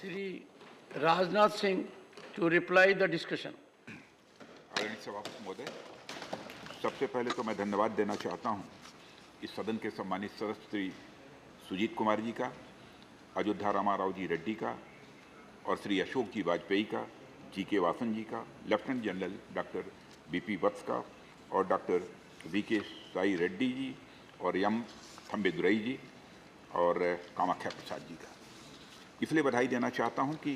Shri Rajnath Singh to reply the discussion. आदरणीय सभापति महोदय, सबसे पहले तो मैं धन्यवाद देना चाहता हूं इस सदन के सम्मानित सदस्य श्री सुजीत कुमार जी का, अयोध्या रामाराव जी रेड्डी का और श्री अशोक जी वाजपेयी का, जी के वासन जी का, लेफ्टिनेंट जनरल डॉक्टर बीपी वत्स का और डॉक्टर वीके साई रेड्डी जी और एम थम्बेदुरई जी और कामाख्या प्रसाद जी का। इसलिए बधाई देना चाहता हूं कि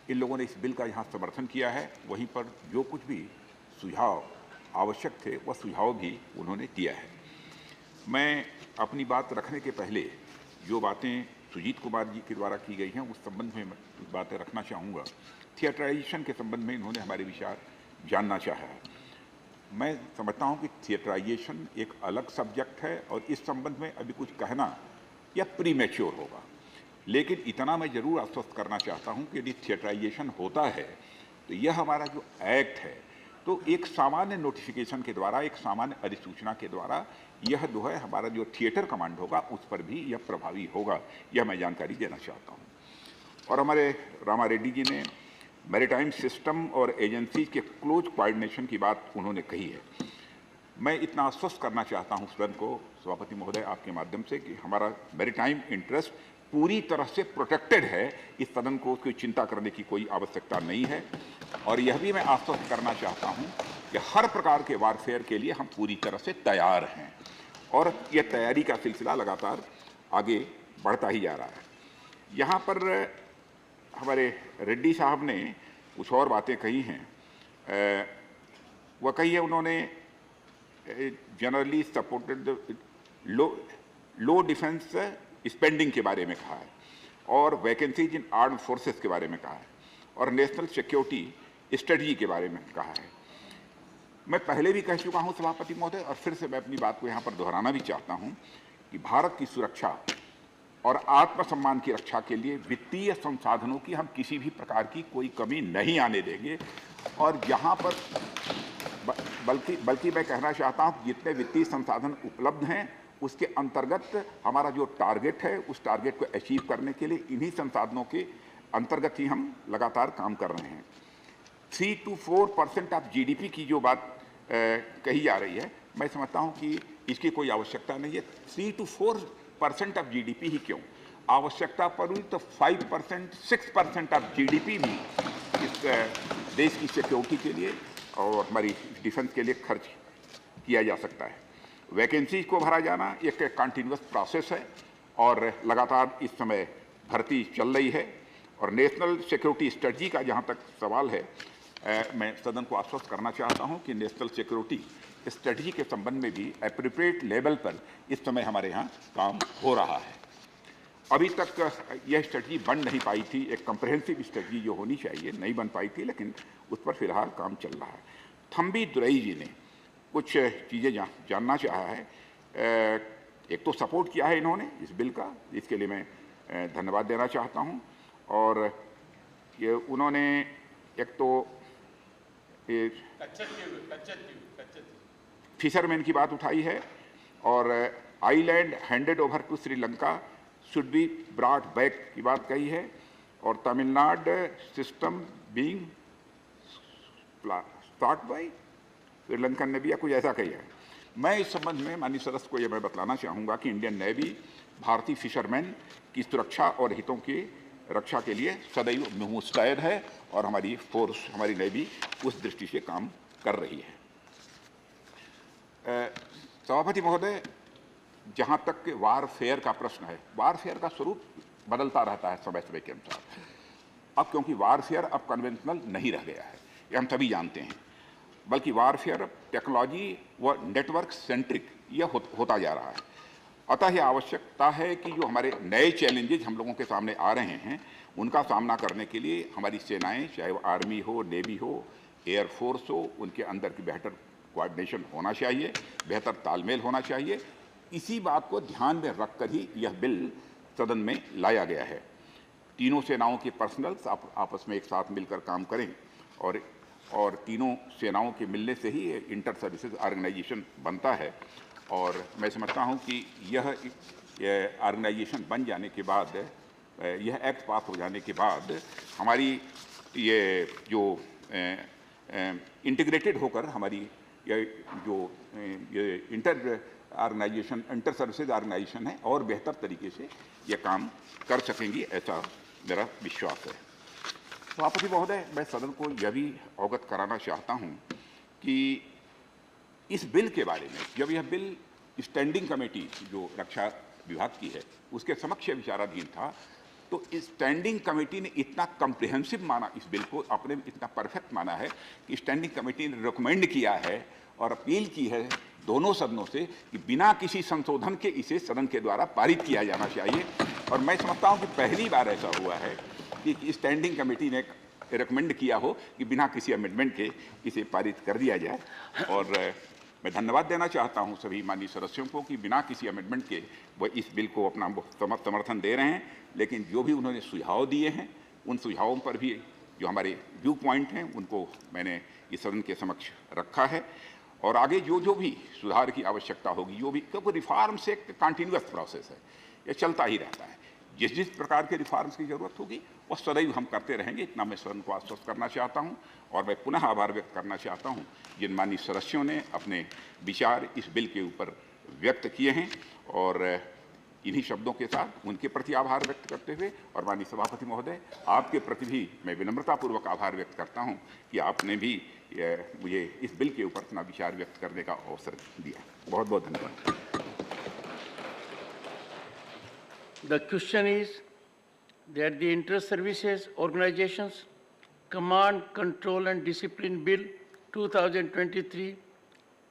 इन लोगों ने इस बिल का यहाँ समर्थन किया है, वहीं पर जो कुछ भी सुझाव आवश्यक थे वह सुझाव भी उन्होंने दिया है। मैं अपनी बात रखने के पहले जो बातें सुजीत कुमार जी के द्वारा की गई हैं उस संबंध में बातें रखना चाहूँगा। थिएटराइजेशन के संबंध में इन्होंने हमारे विचार जानना चाहा है। मैं समझता हूँ कि थिएटराइजेशन एक अलग सब्जेक्ट है और इस संबंध में अभी कुछ कहना यह प्रीमेच्योर होगा, लेकिन इतना मैं जरूर आश्वस्त करना चाहता हूं कि यदि थिएटराइजेशन होता है तो यह हमारा जो एक्ट है तो एक सामान्य नोटिफिकेशन के द्वारा, एक सामान्य अधिसूचना के द्वारा यह जो है हमारा जो थिएटर कमांड होगा उस पर भी यह प्रभावी होगा, यह मैं जानकारी देना चाहता हूं। और हमारे रामा रेड्डी जी ने मैरीटाइम सिस्टम और एजेंसी के क्लोज कोऑर्डिनेशन की बात उन्होंने कही है। मैं इतना आश्वस्त करना चाहता हूं सदन को, सभापति महोदय आपके माध्यम से, कि हमारा मैरीटाइम इंटरेस्ट पूरी तरह से प्रोटेक्टेड है। इस सदन को उसकी चिंता करने की कोई आवश्यकता नहीं है। और यह भी मैं आश्वस्त करना चाहता हूं कि हर प्रकार के वारफेयर के लिए हम पूरी तरह से तैयार हैं और यह तैयारी का सिलसिला लगातार आगे बढ़ता ही जा रहा है। यहाँ पर हमारे रेड्डी साहब ने कुछ और बातें कही हैं। वह कही है उन्होंने जनरली सपोर्टेड लो डिफेंस स्पेंडिंग के बारे में कहा है और वैकेंसीज इन आर्म्ड फोर्सेस के बारे में कहा है और नेशनल सिक्योरिटी स्ट्रेटजी के बारे में कहा है। मैं पहले भी कह चुका हूं सभापति महोदय और फिर से मैं अपनी बात को यहां पर दोहराना भी चाहता हूं कि भारत की सुरक्षा और आत्मसम्मान की रक्षा के लिए वित्तीय संसाधनों की हम किसी भी प्रकार की कोई कमी नहीं आने देंगे। और जहां पर बल्कि मैं कहना चाहता हूं जितने वित्तीय संसाधन उपलब्ध हैं उसके अंतर्गत हमारा जो टारगेट है उस टारगेट को अचीव करने के लिए इन्हीं संसाधनों के अंतर्गत ही हम लगातार काम कर रहे हैं। 3 to 4% ऑफ जीडीपी की जो बात कही जा रही है, मैं समझता हूं कि इसकी कोई आवश्यकता नहीं है। 3 to 4% ऑफ जीडीपी ही क्यों, आवश्यकता पड़ी तो 5%, 6% ऑफ जीडीपी भी इस देश की सिक्योरिटी के लिए और हमारी डिफेंस के लिए खर्च किया जा सकता है। वैकेंसीज को भरा जाना एक कंटिन्यूअस प्रोसेस है और लगातार इस समय भर्ती चल रही है। और नेशनल सिक्योरिटी स्ट्रेटजी का जहां तक सवाल है, मैं सदन को आश्वस्त करना चाहता हूं कि नेशनल सिक्योरिटी स्ट्रेटजी के संबंध में भी एप्रोप्रिएट लेवल पर इस समय हमारे यहाँ काम हो रहा है। अभी तक यह स्ट्रेटजी बन नहीं पाई थी, एक कंप्रहेंसिव स्ट्रेटजी जो होनी चाहिए नहीं बन पाई थी, लेकिन उस पर फिलहाल काम चल रहा है। थम्बेदुरई जी ने कुछ चीज़ें जानना चाहा है। एक तो सपोर्ट किया है इन्होंने इस बिल का, इसके लिए मैं धन्यवाद देना चाहता हूं। और ये उन्होंने एक तो फिशरमैन की बात उठाई है और island handed over to Sri Lanka should be brought back की बात कही है और Tamil Nadu system being start by Sri Lankan ने भी या कुछ ऐसा कही है। मैं इस संबंध में माननीय सदस्य को यह मैं बतलाना चाहूँगा कि इंडियन नेवी भारतीय फिशरमैन की सुरक्षा और हितों की रक्षा के लिए सदैव मुस्तैद है और हमारी फोर्स, हमारी नेवी उस दृष्टि से काम कर रही है। सभापति महोदय, जहाँ तक वारफेयर का प्रश्न है, वारफेयर का स्वरूप बदलता रहता है समय समय के अनुसार। अब क्योंकि वारफेयर अब कन्वेंशनल नहीं रह गया है, ये हम सभी जानते हैं, बल्कि वारफेयर टेक्नोलॉजी व नेटवर्क सेंट्रिक यह होता जा रहा है। अतः यह आवश्यकता है कि जो हमारे नए चैलेंजेस हम लोगों के सामने आ रहे हैं उनका सामना करने के लिए हमारी सेनाएं, चाहे वो आर्मी हो, नेवी हो, एयरफोर्स हो, उनके अंदर की बेहतर कोऑर्डिनेशन होना चाहिए, बेहतर तालमेल होना चाहिए। इसी बात को ध्यान में रखकर ही यह बिल सदन में लाया गया है। तीनों सेनाओं के पर्सनल्स आपस में एक साथ मिलकर काम करें और तीनों सेनाओं के मिलने से ही इंटर सर्विसेज ऑर्गेनाइजेशन बनता है। और मैं समझता हूं कि यह ऑर्गेनाइजेशन बन जाने के बाद यह एक्ट पास हो जाने के बाद हमारी ये जो इंटीग्रेटेड होकर हमारी ये जो ये इंटर सर्विसेज ऑर्गेनाइजेशन है और बेहतर तरीके से ये काम कर सकेंगी, ऐसा मेरा विश्वास है। सभापति महोदय, मैं सदन को यह भी अवगत कराना चाहता हूं कि इस बिल के बारे में, जब यह बिल स्टैंडिंग कमेटी जो रक्षा विभाग की है उसके समक्ष विचाराधीन था, तो इस स्टैंडिंग कमेटी ने इतना कम्प्रिहेंसिव माना इस बिल को, अपने में इतना परफेक्ट माना है कि स्टैंडिंग कमेटी ने रिकमेंड किया है और अपील की है दोनों सदनों से कि बिना किसी संशोधन के इसे सदन के द्वारा पारित किया जाना चाहिए। और मैं समझता हूं कि पहली बार ऐसा हुआ है कि स्टैंडिंग कमेटी ने रिकमेंड किया हो कि बिना किसी अमेंडमेंट के इसे पारित कर दिया जाए। और मैं धन्यवाद देना चाहता हूं सभी माननीय सदस्यों को कि बिना किसी अमेंडमेंट के वह इस बिल को अपना समर्थन दे रहे हैं, लेकिन जो भी उन्होंने सुझाव दिए हैं उन सुझावों पर भी जो हमारे व्यू पॉइंट हैं उनको मैंने इस सदन के समक्ष रखा है। और आगे जो भी सुधार की आवश्यकता होगी, जो भी, क्योंकि रिफॉर्म्स एक कंटिन्यूअस प्रोसेस है, ये चलता ही रहता है। जिस प्रकार के रिफॉर्म्स की जरूरत होगी वो सदैव हम करते रहेंगे, इतना मैं सदन को आश्वस्त करना चाहता हूं। और मैं पुनः आभार व्यक्त करना चाहता हूं जिन माननीय सदस्यों ने अपने विचार इस बिल के ऊपर व्यक्त किए हैं, और इन्हीं शब्दों के साथ उनके प्रति आभार व्यक्त करते हुए और माननीय सभापति महोदय, आपके प्रति भी मैं विनम्रतापूर्वक आभार व्यक्त करता हूं कि आपने भी मुझे इस बिल के ऊपर अपना विचार व्यक्त करने का अवसर दिया। बहुत बहुत धन्यवाद। The question is that the Inter-Services Organizations Command, Control and Discipline Bill 2023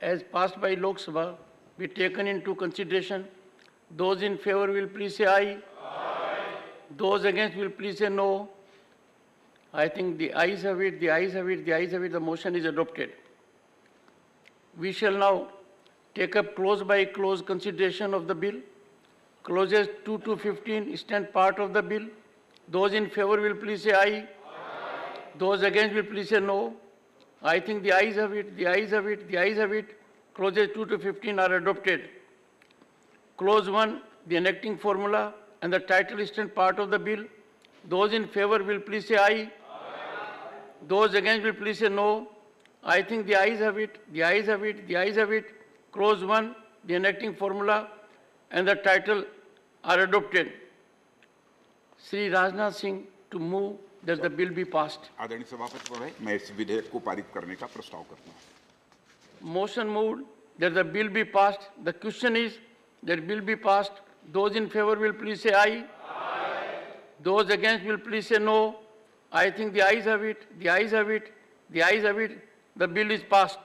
as passed by Lok Sabha be taken into consideration. Those in favor will please say aye. Aye. Those against will please say no. I think the ayes have it, the ayes have it, the ayes have it. The motion is adopted. We shall now take up clause by clause consideration of the bill. Clauses 2 to 15 stand part of the bill. Those in favor will please say aye. Aye. Those against will please say no. I think the ayes have it, the ayes have it, the ayes have it. Clauses 2 to 15 are adopted. Clause 1, the enacting formula and the title stand part of the bill. Those in favor will please say aye. Aye. Those against will please say no. I think the ayes have it, the ayes have it, the ayes have it. Clause 1, the enacting formula and the title are adopted. Shri Rajnath Singh to move that the bill be passed. आदरणीय सभापति महोदय, मैं इस विधेयक को पारित करने का प्रस्ताव करता हूं। Motion moved that the bill be passed. The question is that bill be passed. Those in favor will please say aye. Aye. Those against will please say no. I think the ayes have it, the ayes have it, the ayes have it. The bill is passed.